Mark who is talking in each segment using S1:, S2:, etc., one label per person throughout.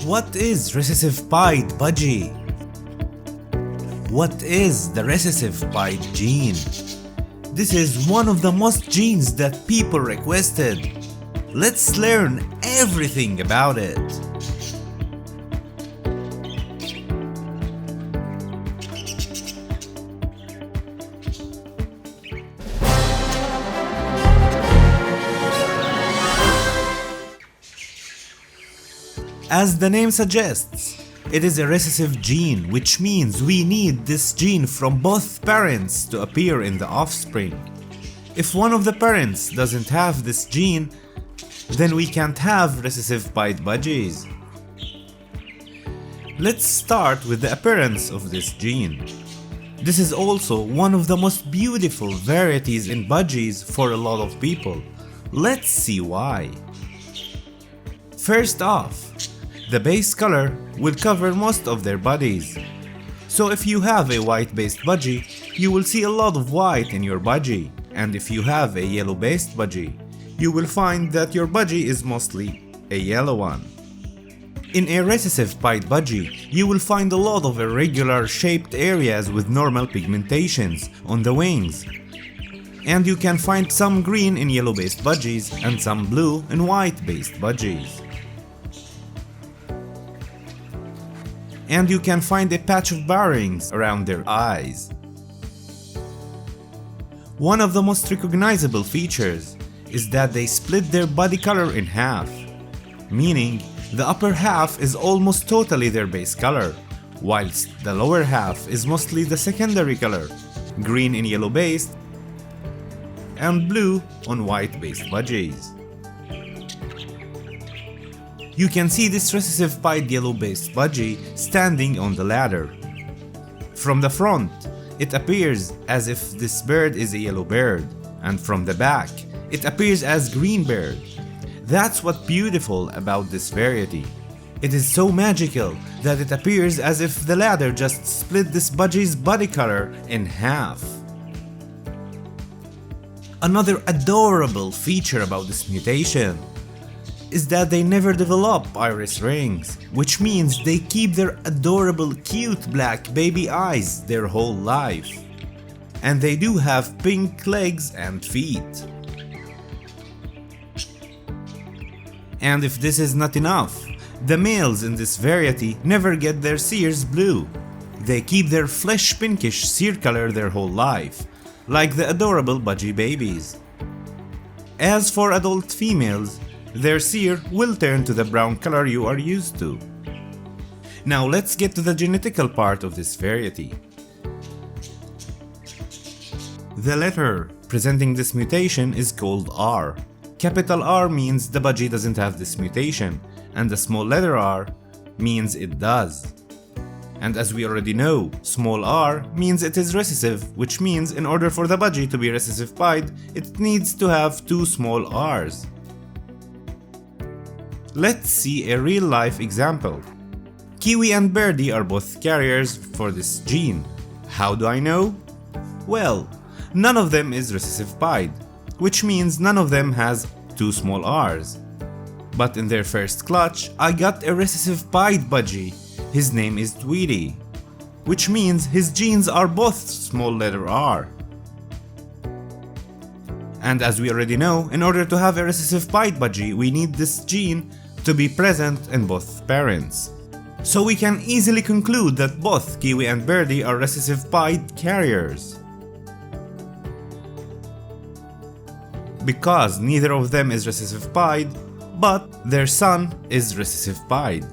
S1: What is recessive PIED Budgie? What is the recessive PIED gene? This is one of the most genes that people requested. Let's learn everything about it. As the name suggests, it is a recessive gene, which means we need this gene from both parents to appear in the offspring. If one of the parents doesn't have this gene, then we can't have recessive PIED budgies. Let's start with the appearance of this gene. This is also one of the most beautiful varieties in budgies for a lot of people. Let's see why. First off, the base color will cover most of their bodies. So if you have a white-based budgie, you will see a lot of white in your budgie, and if you have a yellow-based budgie, you will find that your budgie is mostly a yellow one. In a recessive PIED budgie, you will find a lot of irregular shaped areas with normal pigmentations on the wings. And you can find some green in yellow-based budgies and some blue in white-based budgies. And you can find a patch of barrings around their eyes. One of the most recognizable features is that they split their body color in half, meaning the upper half is almost totally their base color, whilst the lower half is mostly the secondary color, green in yellow-based and blue on white-based budgies. You can see this recessive PIED yellow-based budgie standing on the ladder. From the front, it appears as if this bird is a yellow bird, and from the back, it appears as green bird. That's what's beautiful about this variety. It is so magical that it appears as if the ladder just split this budgie's body color in half. Another adorable feature about this mutation is that they never develop iris rings, which means they keep their adorable cute black baby eyes their whole life. And they do have pink legs and feet. And if this is not enough, the males in this variety never get their cers blue. They keep their flesh pinkish cere color their whole life, like the adorable budgie babies. As for adult females, their cere will turn to the brown color you are used to. Now let's get to the genetical part of this variety. The letter presenting this mutation is called R. Capital R means the budgie doesn't have this mutation, and the small letter r means it does. And as we already know, small r means it is recessive, which means in order for the budgie to be recessive PIED, it needs to have two small r's. Let's see a real-life example. Kiwi and Birdie are both carriers for this gene. How do I know? Well, none of them is recessive PIED, which means none of them has two small r's. But in their first clutch, I got a recessive PIED budgie. His name is Tweety, which means his genes are both small letter r. And as we already know, in order to have a recessive PIED budgie, we need this gene to be present in both parents. So we can easily conclude that both Kiwi and Birdie are recessive PIED carriers. Because neither of them is recessive PIED, but their son is recessive PIED.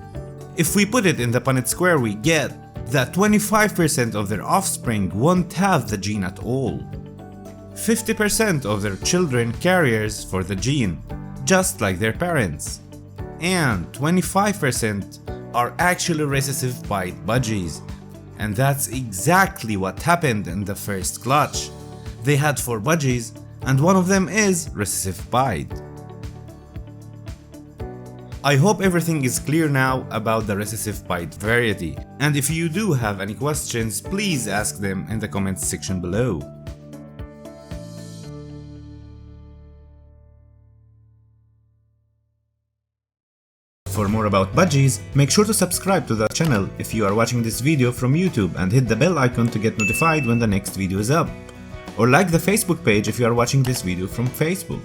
S1: If we put it in the Punnett square, we get that 25% of their offspring won't have the gene at all. 50% of their children carriers for the gene, just like their parents. And 25% are actually recessive PIED budgies. And that's exactly what happened in the first clutch. They had 4 budgies, and one of them is recessive PIED. I hope everything is clear now about the recessive PIED variety, and if you do have any questions, please ask them in the comments section below. For more about Budgies, make sure to subscribe to the channel if you are watching this video from YouTube and hit the bell icon to get notified when the next video is up. Or like the Facebook page if you are watching this video from Facebook.